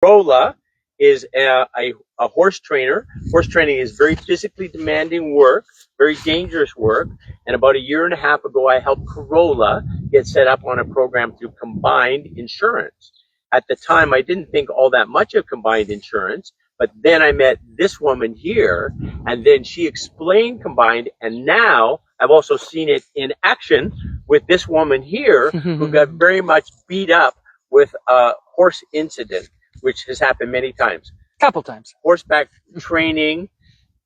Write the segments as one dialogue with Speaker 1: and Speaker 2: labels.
Speaker 1: Rolla is a horse trainer. Horse training is very physically demanding work, very dangerous work. And about a year and a half ago, I helped Corolla get set up on a program through combined insurance. At the time, I didn't think all that much of combined insurance, but then I met this woman here, and then she explained combined, and now I've also seen it in action with this woman here who got very much beat up with a horse incident, which has happened many times.
Speaker 2: Couple times.
Speaker 1: Horseback training,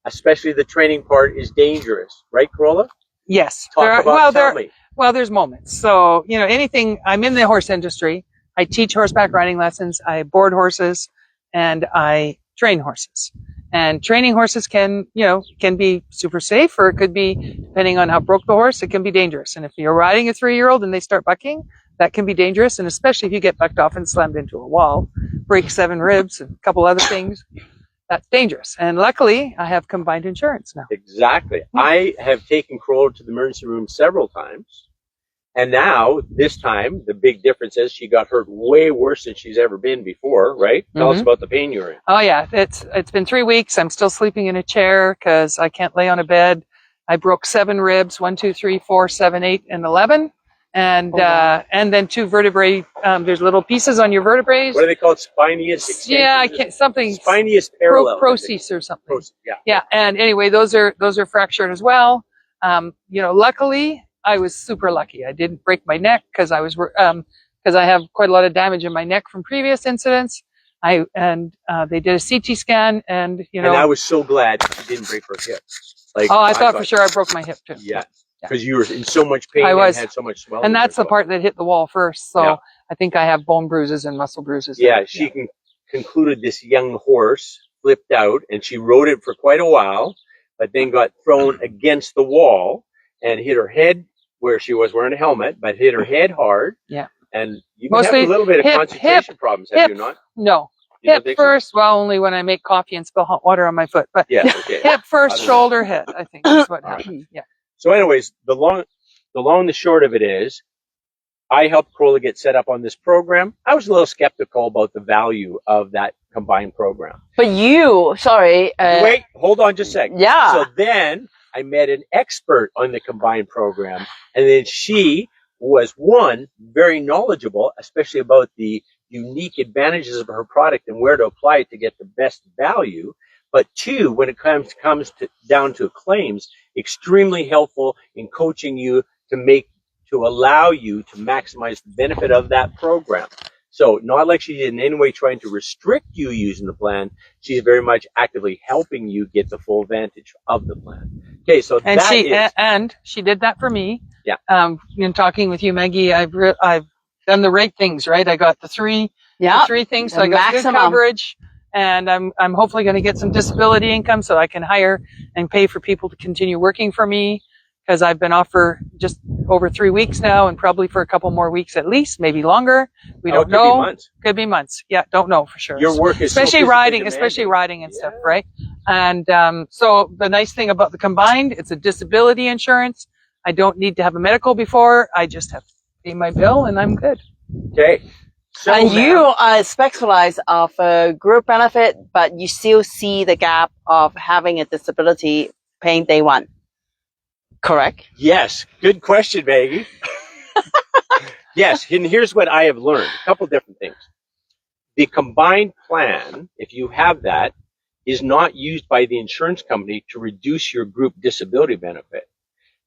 Speaker 1: especially the training part, is dangerous, right, Corolla?
Speaker 2: Yes.
Speaker 1: Well,
Speaker 2: there's moments. So, anything, I'm in the horse industry. I teach horseback riding lessons. I board horses and I train horses. And training horses can be super safe, or it could be, depending on how broke the horse, it can be dangerous. And if you're riding a 3-year-old and they start bucking, that can be dangerous. And especially if you get bucked off and slammed into a wall, break 7 ribs and a couple other things, that's dangerous. And luckily, I have combined insurance now.
Speaker 1: Exactly. I have taken Corolla to the emergency room several times. And now, this time, the big difference is she got hurt way worse than she's ever been before, right? Tell us about the pain you're in.
Speaker 2: Oh, yeah. It's been 3 weeks. I'm still sleeping in a chair because I can't lay on a bed. I broke 7 ribs, 1, 2, 3, 4, 7, 8, and 11. And then 2 vertebrae. There's little pieces on your vertebrae.
Speaker 1: What are they called? Spinous extensions?
Speaker 2: Yeah, I can't, something.
Speaker 1: Spinous parallel.
Speaker 2: Proces or something.
Speaker 1: Yeah.
Speaker 2: Yeah. And anyway, those are fractured as well. Luckily, I was super lucky. I didn't break my neck because I have quite a lot of damage in my neck from previous incidents. They did a CT scan, and
Speaker 1: And I was so glad she didn't break her hip.
Speaker 2: I thought for sure I broke my hip too.
Speaker 1: Yeah, because you were in so much pain and had so much swelling.
Speaker 2: And that's the part that hit the wall first. So I think I have bone bruises and muscle bruises.
Speaker 1: Yeah, she concluded this young horse flipped out, and she rode it for quite a while, but then got thrown against the wall and hit her head where she was wearing a helmet, but hit her head hard.
Speaker 2: Yeah.
Speaker 1: And you have a little bit of concentration problems, have you not?
Speaker 2: No. Hip first, well, only when I make coffee and spill hot water on my foot. But hip first, shoulder, head, I think is what happened. Yeah.
Speaker 1: So anyways, the long and the short of it is, I helped Corolla get set up on this program. I was a little skeptical about the value of that combined program.
Speaker 3: But
Speaker 1: wait, hold on just a second.
Speaker 3: Yeah.
Speaker 1: So then I met an expert on the combined program, and then she was, one, very knowledgeable, especially about the unique advantages of her product and where to apply it to get the best value. But 2, when it comes down to claims, extremely helpful in coaching you to allow you to maximize the benefit of that program. So not like she's in any way trying to restrict you using the plan. She's very much actively helping you get the full advantage of the plan. Okay, so
Speaker 2: she did that for me.
Speaker 1: Yeah.
Speaker 2: In talking with you, Maggie, I've done the right things, right? I got the 3 things, so I got good coverage, and I'm hopefully going to get some disability income so I can hire and pay for people to continue working for me, because I've been off for just over 3 weeks now, and probably for a couple more weeks at least, maybe longer. We don't know. Could be months. Yeah, don't know for sure.
Speaker 1: Your work is
Speaker 2: especially riding and stuff, right? And so the nice thing about the combined, it's a disability insurance. I don't need to have a medical before. I just have to pay my bill, and I'm good.
Speaker 1: Okay. So
Speaker 3: and you specialize of a group benefit, but you still see the gap of having a disability paying day one. Correct?
Speaker 1: Yes. Good question, Maggie. Yes. And here's what I have learned. A couple different things. The combined plan, if you have that, is not used by the insurance company to reduce your group disability benefit.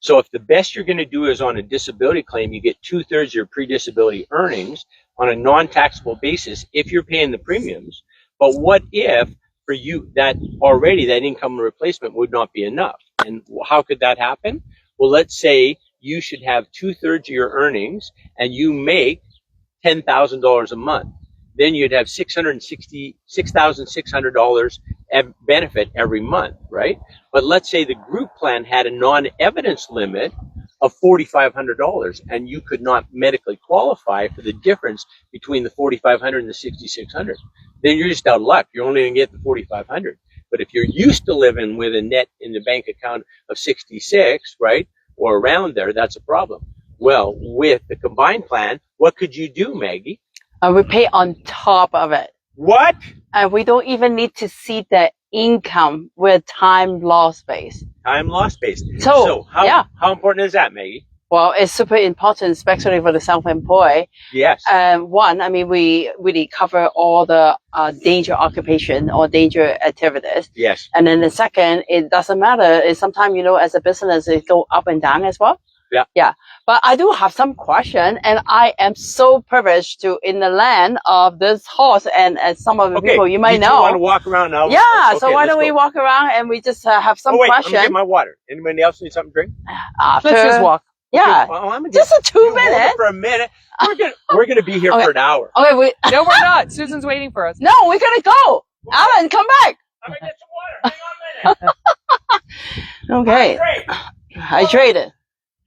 Speaker 1: So if the best you're going to do is on a disability claim, you get 2/3 of your pre-disability earnings on a non-taxable basis if you're paying the premiums. But what if for you that income replacement would not be enough? And how could that happen? Well, let's say you should have 2/3 of your earnings and you make $10,000 a month. Then you'd have $6,600 benefit every month, right? But let's say the group plan had a non-evidence limit of $4,500, and you could not medically qualify for the difference between the $4,500 and the $6,600. Then you're just out of luck. You're only going to get the $4,500. But if you're used to living with a net in the bank account of 66, right, or around there, that's a problem. Well, with the combined plan, what could you do, Maggie?
Speaker 3: We pay on top of it.
Speaker 1: What?
Speaker 3: And we don't even need to see the income with time loss based.
Speaker 1: Time loss based.
Speaker 3: So
Speaker 1: how important is that, Maggie?
Speaker 3: Well, it's super important, especially for the self-employed.
Speaker 1: Yes.
Speaker 3: One, I mean, we really cover all the danger occupation or danger activities.
Speaker 1: Yes.
Speaker 3: And then the second, it doesn't matter. It's sometimes, you know, as a business, it go up and down as well.
Speaker 1: Yeah.
Speaker 3: Yeah. But I do have some question, and I am so privileged to in the land of this horse and some of the people you might know.
Speaker 1: Want to walk around now?
Speaker 3: Yeah. Okay, so why don't we walk around and we just have some question?
Speaker 1: I'm getting my water. Anybody else need something to drink?
Speaker 3: After,
Speaker 2: Let's just walk.
Speaker 3: Yeah.
Speaker 1: Well,
Speaker 3: just a 2 minutes.
Speaker 1: For a minute. We're gonna be here for an hour.
Speaker 3: Okay.
Speaker 2: No, we're not. Susan's waiting for us.
Speaker 3: No, we're gonna go. Alan, come back.
Speaker 1: I'm gonna get some water. Hang on a minute.
Speaker 3: Okay. Hydrated.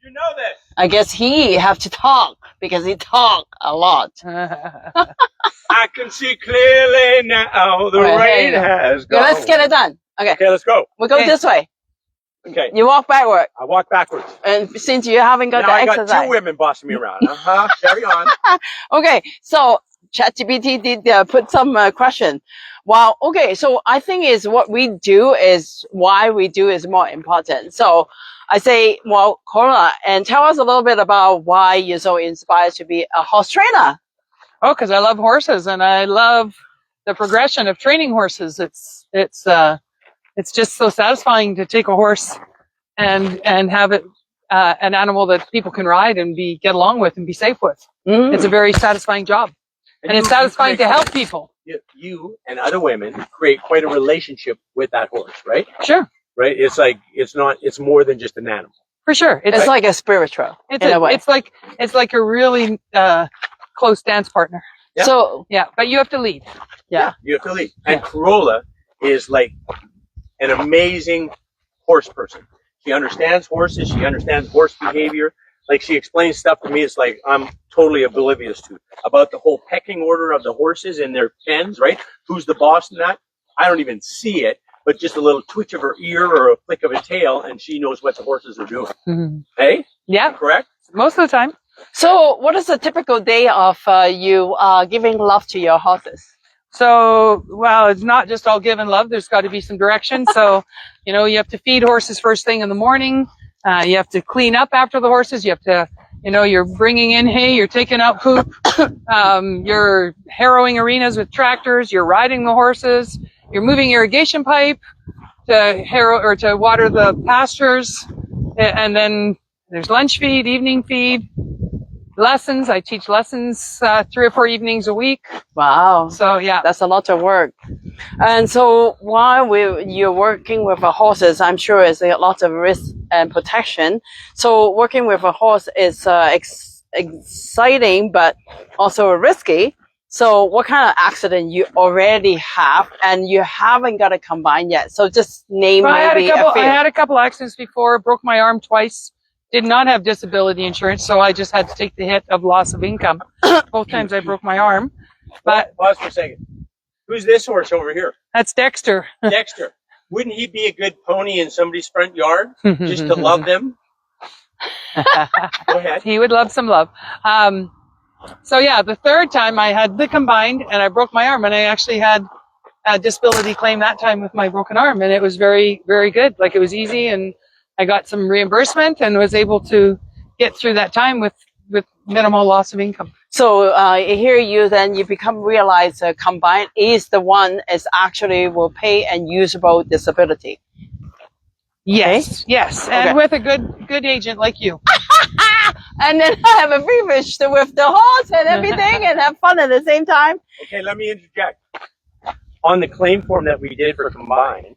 Speaker 1: You know this.
Speaker 3: I guess he have to talk because he talk a lot.
Speaker 1: I can see clearly now the rain has gone.
Speaker 3: Yeah, let's get it done. Okay.
Speaker 1: Okay, let's go.
Speaker 3: We'll go this way.
Speaker 1: Okay.
Speaker 3: You walk backward.
Speaker 1: I walk backwards.
Speaker 3: And since you haven't got
Speaker 1: now
Speaker 3: the
Speaker 1: I
Speaker 3: exercise.
Speaker 1: got two women bossing me around. Carry on.
Speaker 3: Okay. So ChatGPT did put some question. Wow. Okay. So I think is what we do is why we do is more important. So I say, well, Corona, and tell us a little bit about why you're so inspired to be a horse trainer.
Speaker 2: Oh, because I love horses and I love the progression of training horses. It's just so satisfying to take a horse and have it an animal that people can ride and get along with and be safe with.
Speaker 3: Mm.
Speaker 2: It's a very satisfying job, and it's satisfying to help people.
Speaker 1: You and other women create quite a relationship with that horse, right?
Speaker 2: Sure.
Speaker 1: Right. It's more than just an animal.
Speaker 2: For sure.
Speaker 3: It's like a spiritual in a way.
Speaker 2: It's like a really close dance partner.
Speaker 1: Yeah.
Speaker 3: So
Speaker 2: yeah, but you have to lead.
Speaker 3: Yeah.
Speaker 1: You have to lead. And Corolla is like an amazing horse person. She understands horses. She understands horse behavior. Like she explains stuff to me. It's like I'm totally oblivious to about the whole pecking order of the horses in their pens, right? Who's the boss in that? I don't even see it, but just a little twitch of her ear or a flick of a tail, and she knows what the horses are doing.
Speaker 2: Mm-hmm.
Speaker 1: Hey?
Speaker 2: Yeah.
Speaker 1: Correct?
Speaker 2: Most of the time.
Speaker 3: So what is a typical day of you giving love to your horses?
Speaker 2: So, well, it's not just all give and love. There's got to be some direction. So, you know, you have to feed horses first thing in the morning. You have to clean up after the horses. You have to, you know, you're bringing in hay, you're taking out poop, you're harrowing arenas with tractors, you're riding the horses, you're moving irrigation pipe to harrow or to water the pastures. And then there's lunch feed, evening feed. Lessons. I teach lessons 3 or 4 evenings a week.
Speaker 3: Wow.
Speaker 2: So yeah,
Speaker 3: that's a lot of work. And so while you're working with the horses, I'm sure it's a lot of risk and protection. So working with a horse is exciting, but also risky. So what kind of accident you already have and you haven't got a combine yet? So just name maybe a few.
Speaker 2: I had a couple accidents before, broke my arm twice. Did not have disability insurance, so I just had to take the hit of loss of income. Both times I broke my arm. But
Speaker 1: pause for a second. Who's this horse over here?
Speaker 2: That's Dexter.
Speaker 1: Dexter. Wouldn't he be a good pony in somebody's front yard just to love them? Go ahead.
Speaker 2: He would love some love. So yeah, the third time I had the combined and I broke my arm, and I actually had a disability claim that time with my broken arm, and it was very, very good. Like it was easy, and I got some reimbursement and was able to get through that time with minimal loss of income.
Speaker 3: So here you realize combined is the one is actually will pay and usable disability.
Speaker 2: Yes, okay. Yes, and with a good agent like you.
Speaker 3: And then have a privilege with the horse and everything and have fun at the same time.
Speaker 1: Okay, let me interject. On the claim form that we did for combined,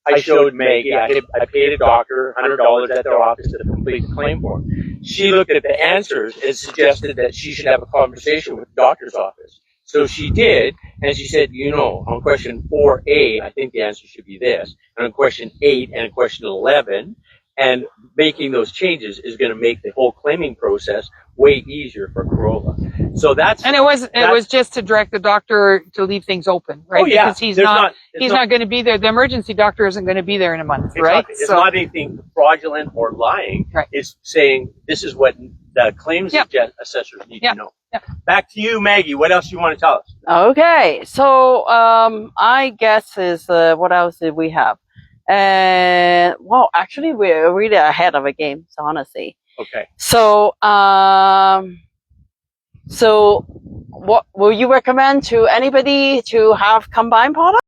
Speaker 1: I showed Maggie, I paid a doctor $100 at their office to complete the claim form. She looked at the answers and suggested that she should have a conversation with the doctor's office. So she did, and she said, you know, on question 4A, I think the answer should be this. And on question 8 and question 11, and making those changes is going to make the whole claiming process way easier for Corolla. So it
Speaker 2: was just to direct the doctor to leave things open, right?
Speaker 1: Oh, yeah.
Speaker 2: Because he's not going to be there. The emergency doctor isn't going to be there in a month, right?
Speaker 1: It's not anything fraudulent or lying.
Speaker 2: Right.
Speaker 1: It's saying this is what the claims assessors need to know.
Speaker 2: Yeah.
Speaker 1: Back to you, Maggie. What else you want to tell us?
Speaker 3: Okay, so I guess is what else did we have? And well, actually, we're really ahead of a game. So honestly,
Speaker 1: Okay.
Speaker 3: so so what will you recommend to anybody to have combined product?